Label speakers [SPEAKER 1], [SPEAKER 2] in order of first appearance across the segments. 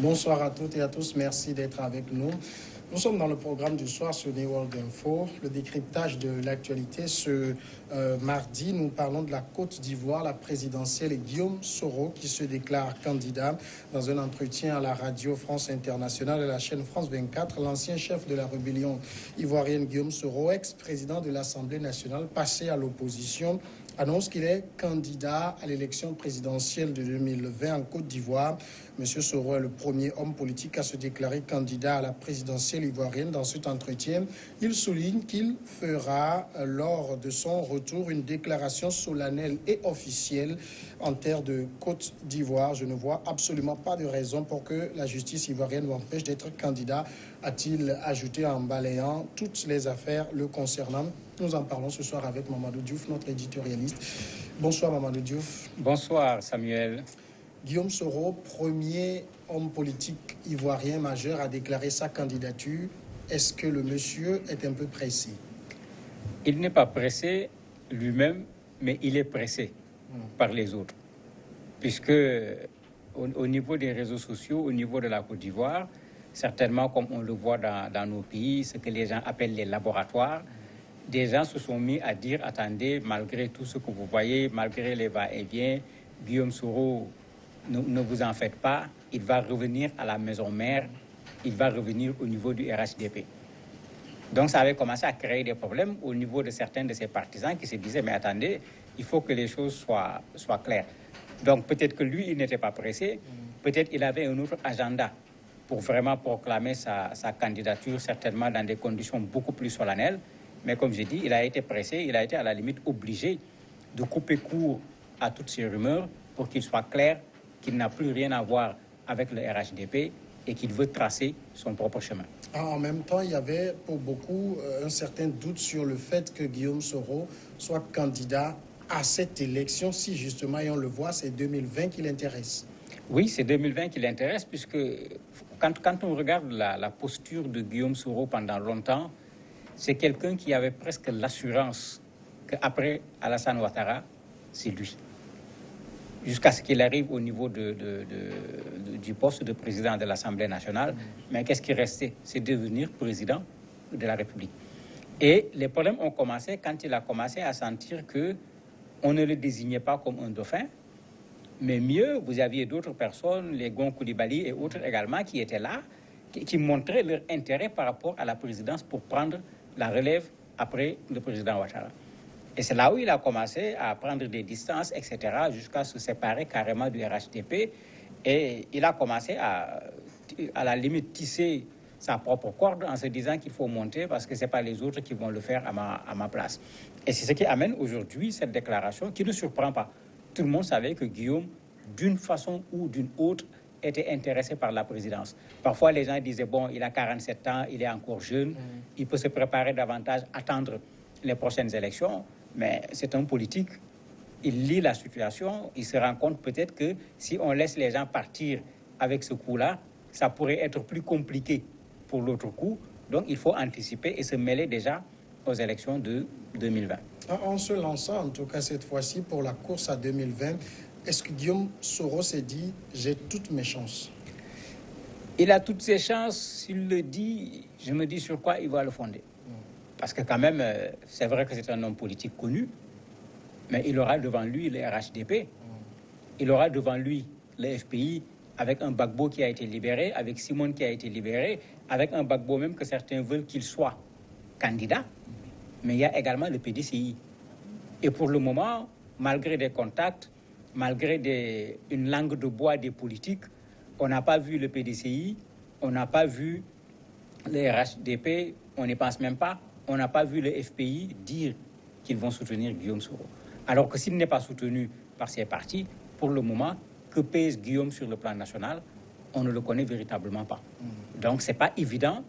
[SPEAKER 1] Bonsoir à toutes et à tous, merci d'être avec nous. Nous sommes dans le programme du soir sur New World Info, le décryptage de l'actualité. Ce mardi, nous parlons de la Côte d'Ivoire, la présidentielle et Guillaume Soro qui se déclare candidat. Dans un entretien à la radio France Internationale et la chaîne France 24, l'ancien chef de la rébellion ivoirienne Guillaume Soro, ex-président de l'Assemblée nationale, passé à l'opposition, annonce qu'il est candidat à l'élection présidentielle de 2020 en Côte d'Ivoire. Monsieur Soro est le premier homme politique à se déclarer candidat à la présidentielle ivoirienne. Dans cet entretien, il souligne qu'il fera, lors de son retour, une déclaration solennelle et officielle en terre de Côte d'Ivoire. Je ne vois absolument pas de raison pour que la justice ivoirienne m'empêche d'être candidat, a-t-il ajouté en balayant toutes les affaires le concernant. Nous en parlons ce soir avec Mamadou Diouf, notre éditorialiste. Bonsoir Mamadou Diouf.
[SPEAKER 2] Bonsoir Samuel.
[SPEAKER 1] Guillaume Soro, premier homme politique ivoirien majeur, a déclaré sa candidature. Est-ce que le monsieur est un peu pressé?
[SPEAKER 2] Il n'est pas pressé lui-même, mais il est pressé par les autres. Puisque au niveau des réseaux sociaux, au niveau de la Côte d'Ivoire, certainement comme on le voit dans nos pays, ce que les gens appellent les laboratoires, des gens se sont mis à dire, attendez, malgré tout ce que vous voyez, malgré les va-et-vient, Guillaume Soro, ne vous en faites pas, il va revenir à la maison mère, il va revenir au niveau du RHDP. Donc ça avait commencé à créer des problèmes au niveau de certains de ses partisans qui se disaient, mais attendez, il faut que les choses soient claires. Donc peut-être que lui, il n'était pas pressé, peut-être il avait un autre agenda pour vraiment proclamer sa candidature, certainement dans des conditions beaucoup plus solennelles. Mais comme j'ai dit, il a été pressé, il a été à la limite obligé de couper court à toutes ces rumeurs pour qu'il soit clair qu'il n'a plus rien à voir avec le RHDP et qu'il veut tracer son propre chemin.
[SPEAKER 1] En même temps, il y avait pour beaucoup un certain doute sur le fait que Guillaume Soro soit candidat à cette élection, si justement, et on le voit, c'est 2020 qui l'intéresse.
[SPEAKER 2] Oui, c'est 2020 qui l'intéresse, puisque quand on regarde la posture de Guillaume Soro pendant longtemps, c'est quelqu'un qui avait presque l'assurance qu'après Alassane Ouattara, c'est lui. Jusqu'à ce qu'il arrive au niveau du poste de président de l'Assemblée nationale. Mais qu'est-ce qui restait? C'est devenir président de la République. Et les problèmes ont commencé quand il a commencé à sentir qu'on ne le désignait pas comme un dauphin, mais mieux, vous aviez d'autres personnes, les Gon Coulibaly et autres également, qui étaient là, qui montraient leur intérêt par rapport à la présidence pour prendre la relève après le président Ouattara. Et c'est là où il a commencé à prendre des distances, etc., jusqu'à se séparer carrément du RHDP. Et il a commencé à la limite, tisser sa propre corde en se disant qu'il faut monter parce que ce n'est pas les autres qui vont le faire à ma place. Et c'est ce qui amène aujourd'hui cette déclaration qui ne surprend pas. Tout le monde savait que Guillaume, d'une façon ou d'une autre, était intéressé par la présidence. Parfois, les gens disaient, bon, il a 47 ans, il est encore jeune, il peut se préparer davantage, attendre les prochaines élections. Mais c'est un politique, il lit la situation, il se rend compte peut-être que si on laisse les gens partir avec ce coup-là, ça pourrait être plus compliqué pour l'autre coup. Donc il faut anticiper et se mêler déjà aux élections de 2020.
[SPEAKER 1] En se lançant, en tout cas cette fois-ci, pour la course à 2020, est-ce que Guillaume Soro s'est dit « j'ai toutes mes chances » ?
[SPEAKER 2] Il a toutes ses chances, s'il le dit, je me dis sur quoi il va le fonder. Parce que quand même, c'est vrai que c'est un homme politique connu, mais il aura devant lui le RHDP, il aura devant lui le FPI, avec un Gbagbo qui a été libéré, avec Simone qui a été libéré, avec un Gbagbo même que certains veulent qu'il soit candidat, mais il y a également le PDCI. Et pour le moment, malgré des contacts, malgré une langue de bois des politiques, on n'a pas vu le PDCI, on n'a pas vu le RHDP, on n'y pense même pas. On n'a pas vu le FPI dire qu'ils vont soutenir Guillaume Soro. Alors que s'il n'est pas soutenu par ces partis, pour le moment, que pèse Guillaume sur le plan national? On ne le connaît véritablement pas. Donc, ce n'est pas évident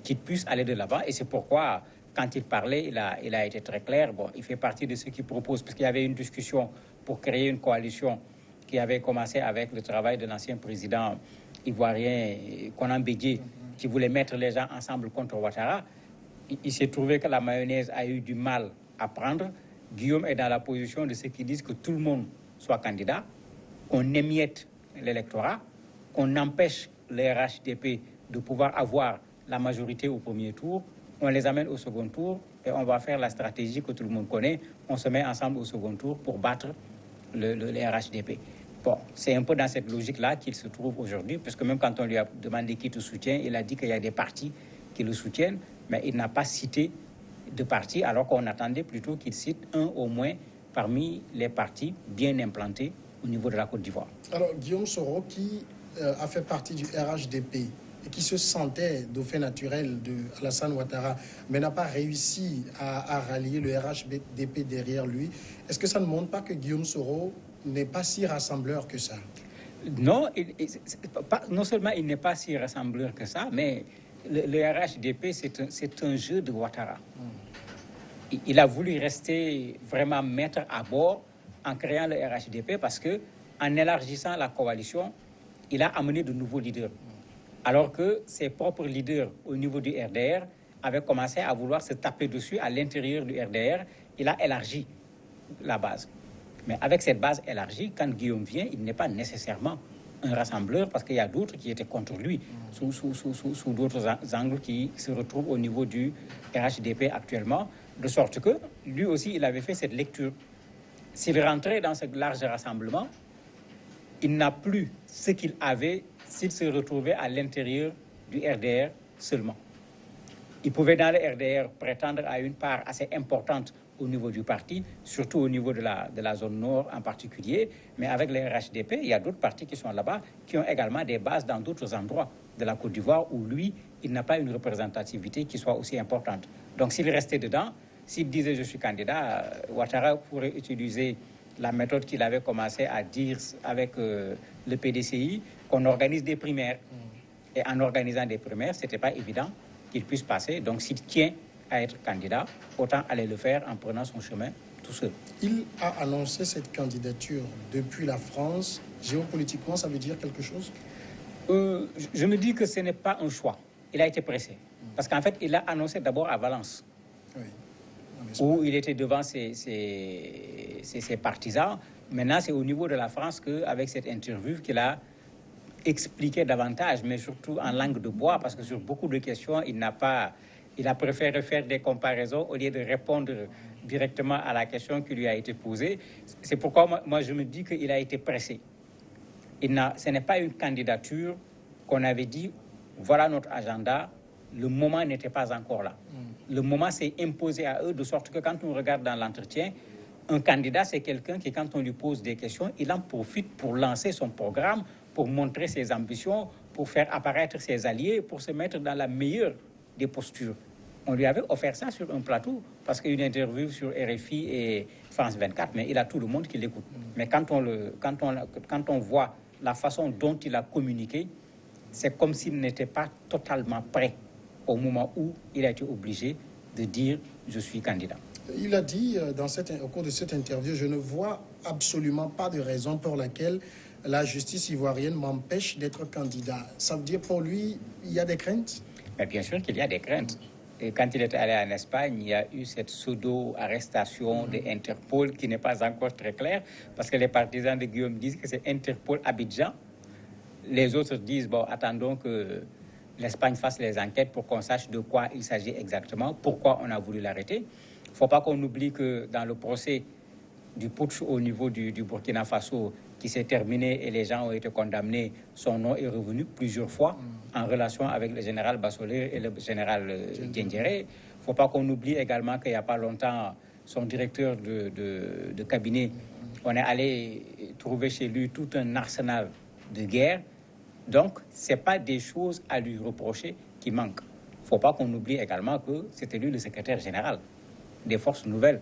[SPEAKER 2] qu'il puisse aller de l'avant. Et c'est pourquoi, quand il parlait, il a été très clair. Bon, il fait partie de ceux qui proposent, parce qu'il y avait une discussion pour créer une coalition qui avait commencé avec le travail de l'ancien président ivoirien, Konan Bédié, qui voulait mettre les gens ensemble contre Ouattara. Il s'est trouvé que la mayonnaise a eu du mal à prendre. Guillaume est dans la position de ceux qui disent que tout le monde soit candidat, qu'on émiette l'électorat, qu'on empêche les RHDP de pouvoir avoir la majorité au premier tour, on les amène au second tour et on va faire la stratégie que tout le monde connaît. On se met ensemble au second tour pour battre les RHDP. Bon, c'est un peu dans cette logique-là qu'il se trouve aujourd'hui, puisque même quand on lui a demandé qui te soutient, il a dit qu'il y a des partis qui le soutiennent, mais il n'a pas cité de partis, alors qu'on attendait plutôt qu'il cite un au moins parmi les partis bien implantés au niveau de la Côte d'Ivoire.
[SPEAKER 1] Alors, Guillaume Soro, qui a fait partie du RHDP et qui se sentait dauphin naturel de Alassane Ouattara, mais n'a pas réussi à rallier le RHDP derrière lui, est-ce que ça ne montre pas que Guillaume Soro n'est pas si rassembleur que ça?
[SPEAKER 2] Non, non seulement il n'est pas si rassembleur que ça, mais le RHDP, c'est un jeu de Ouattara. Il a voulu rester vraiment maître à bord en créant le RHDP parce que, en élargissant la coalition, il a amené de nouveaux leaders. Alors que ses propres leaders au niveau du RDR avaient commencé à vouloir se taper dessus à l'intérieur du RDR, il a élargi la base. Mais avec cette base élargie, quand Guillaume vient, il n'est pas nécessairement un rassembleur parce qu'il y a d'autres qui étaient contre lui sous d'autres angles qui se retrouvent au niveau du RHDP actuellement, de sorte que lui aussi, il avait fait cette lecture. S'il rentrait dans ce large rassemblement, il n'a plus ce qu'il avait s'il se retrouvait à l'intérieur du RDR seulement. Il pouvait dans le RDR prétendre à une part assez importante au niveau du parti, surtout au niveau de la zone nord en particulier, mais avec les RHDP, il y a d'autres partis qui sont là-bas, qui ont également des bases dans d'autres endroits de la Côte d'Ivoire où lui, il n'a pas une représentativité qui soit aussi importante. Donc s'il restait dedans, s'il disait je suis candidat, Ouattara pourrait utiliser la méthode qu'il avait commencé à dire avec le PDCI, qu'on organise des primaires. Et en organisant des primaires, ce n'était pas évident qu'il puisse passer. Donc s'il tient à être candidat, autant aller le faire en prenant son chemin tout seul.
[SPEAKER 1] Il a annoncé cette candidature depuis la France. Géopolitiquement, ça veut dire quelque chose?
[SPEAKER 2] Je me dis que ce n'est pas un choix. Il a été pressé. Parce qu'en fait, il l'a annoncé d'abord à Valence, où il était devant ses partisans. Maintenant, c'est au niveau de la France qu'avec cette interview qu'il a expliqué davantage, mais surtout en langue de bois, parce que sur beaucoup de questions, il a préféré faire des comparaisons au lieu de répondre directement à la question qui lui a été posée. C'est pourquoi moi je me dis qu'il a été pressé. Ce n'est pas une candidature qu'on avait dit, voilà notre agenda, le moment n'était pas encore là. Le moment s'est imposé à eux, de sorte que quand on regarde dans l'entretien, un candidat, c'est quelqu'un qui, quand on lui pose des questions, il en profite pour lancer son programme, pour montrer ses ambitions, pour faire apparaître ses alliés, pour se mettre dans la meilleure des postures. On lui avait offert ça sur un plateau, parce qu'il y a une interview sur RFI et France 24, mais il a tout le monde qui l'écoute. Mais quand on voit la façon dont il a communiqué, c'est comme s'il n'était pas totalement prêt au moment où il a été obligé de dire « je suis candidat ».
[SPEAKER 1] Il a dit au cours de cette interview, je ne vois absolument pas de raison pour laquelle la justice ivoirienne m'empêche d'être candidat. Ça veut dire pour lui, il y a des craintes?
[SPEAKER 2] Mais bien sûr qu'il y a des craintes. Et quand il est allé en Espagne, il y a eu cette pseudo-arrestation de Interpol qui n'est pas encore très claire, parce que les partisans de Guillaume disent que c'est Interpol Abidjan. Les autres disent, bon, attendons que l'Espagne fasse les enquêtes pour qu'on sache de quoi il s'agit exactement, pourquoi on a voulu l'arrêter. Il ne faut pas qu'on oublie que dans le procès du putsch au niveau du Burkina Faso, qui s'est terminé et les gens ont été condamnés, son nom est revenu plusieurs fois en relation avec le général Bassolé et le général Diendéré. Il ne faut pas qu'on oublie également qu'il n'y a pas longtemps, son directeur de cabinet, on est allé trouver chez lui tout un arsenal de guerre. Donc, ce n'est pas des choses à lui reprocher qui manquent. Il ne faut pas qu'on oublie également que c'était lui le secrétaire général des forces nouvelles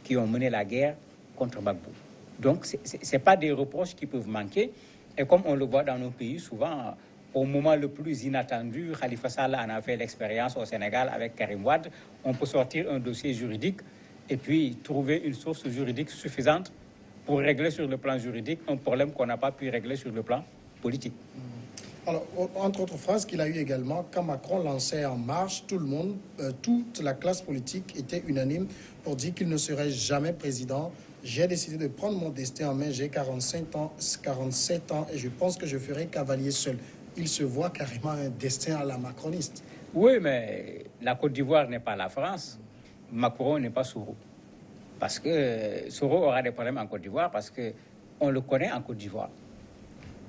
[SPEAKER 2] qui ont mené la guerre contre Gbagbo. Donc, ce n'est pas des reproches qui peuvent manquer. Et comme on le voit dans nos pays, souvent, au moment le plus inattendu, Khalifa Sall en a fait l'expérience au Sénégal avec Karim Wade, on peut sortir un dossier juridique et puis trouver une source juridique suffisante pour régler sur le plan juridique un problème qu'on n'a pas pu régler sur le plan politique.
[SPEAKER 1] Alors, entre autres phrases qu'il a eu également, quand Macron lançait En Marche, tout le monde, toute la classe politique était unanime pour dire qu'il ne serait jamais président. J'ai décidé de prendre mon destin en main, j'ai 47 ans et je pense que je ferai cavalier seul. il se voit carrément un destin à la macroniste.
[SPEAKER 2] Oui, mais la Côte d'Ivoire n'est pas la France. Macron n'est pas Soro. Parce que Soro aura des problèmes en Côte d'Ivoire parce qu'on le connaît en Côte d'Ivoire.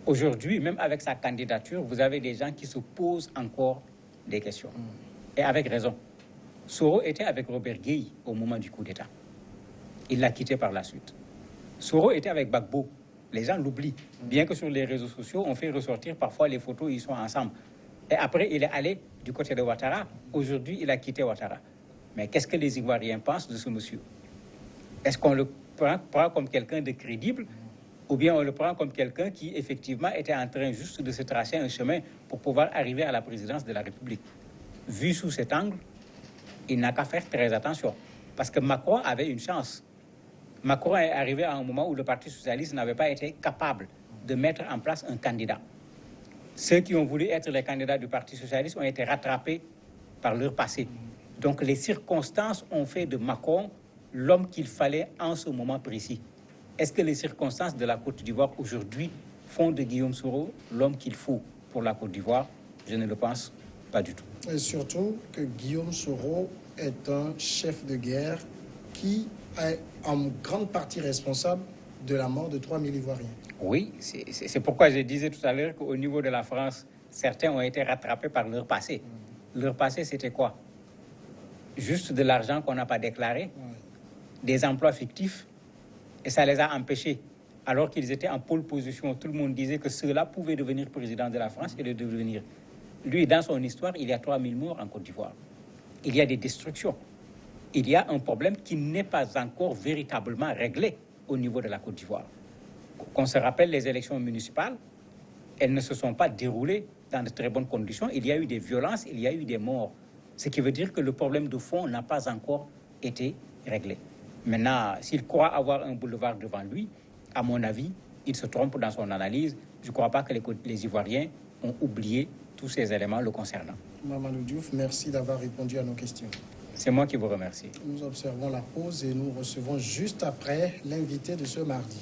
[SPEAKER 2] Aujourd'hui, même avec sa candidature, vous avez des gens qui se posent encore des questions. Et avec raison. Soro était avec Robert Gueye au moment du coup d'État. Il l'a quitté par la suite. Soro était avec Gbagbo. Les gens l'oublient. Bien que sur les réseaux sociaux, on fait ressortir parfois les photos, ils sont ensemble. Et après, il est allé du côté de Ouattara. Aujourd'hui, il a quitté Ouattara. Mais qu'est-ce que les Ivoiriens pensent de ce monsieur? Est-ce qu'on le prend comme quelqu'un de crédible ou bien on le prend comme quelqu'un qui, effectivement, était en train juste de se tracer un chemin pour pouvoir arriver à la présidence de la République? Vu sous cet angle, il n'a qu'à faire très attention. Parce que Macron avait une chance. Macron est arrivé à un moment où le Parti socialiste n'avait pas été capable de mettre en place un candidat. Ceux qui ont voulu être les candidats du Parti socialiste ont été rattrapés par leur passé. Donc les circonstances ont fait de Macron l'homme qu'il fallait en ce moment précis. Est-ce que les circonstances de la Côte d'Ivoire aujourd'hui font de Guillaume Soro l'homme qu'il faut pour la Côte d'Ivoire? Je ne le pense pas du tout.
[SPEAKER 1] Et surtout que Guillaume Soro est un chef de guerre qui est en grande partie responsable de la mort de 3000 Ivoiriens.
[SPEAKER 2] Oui, c'est pourquoi je disais tout à l'heure qu'au niveau de la France, certains ont été rattrapés par leur passé. Leur passé, c'était quoi? Juste de l'argent qu'on n'a pas déclaré, des emplois fictifs, et ça les a empêchés. Alors qu'ils étaient en pole position, tout le monde disait que ceux-là pouvaient devenir président de la France et de devenir. Lui, dans son histoire, il y a 3000 morts en Côte d'Ivoire. Il y a des destructions. Il y a un problème qui n'est pas encore véritablement réglé au niveau de la Côte d'Ivoire. Qu'on se rappelle les élections municipales, elles ne se sont pas déroulées dans de très bonnes conditions. Il y a eu des violences, il y a eu des morts. Ce qui veut dire que le problème de fond n'a pas encore été réglé. Maintenant, s'il croit avoir un boulevard devant lui, à mon avis, il se trompe dans son analyse. Je ne crois pas que les Ivoiriens ont oublié tous ces éléments le concernant.
[SPEAKER 1] Mamadou Diouf, merci d'avoir répondu à nos questions.
[SPEAKER 2] C'est moi qui vous remercie.
[SPEAKER 1] Nous observons la pause et nous recevons juste après l'invité de ce mardi.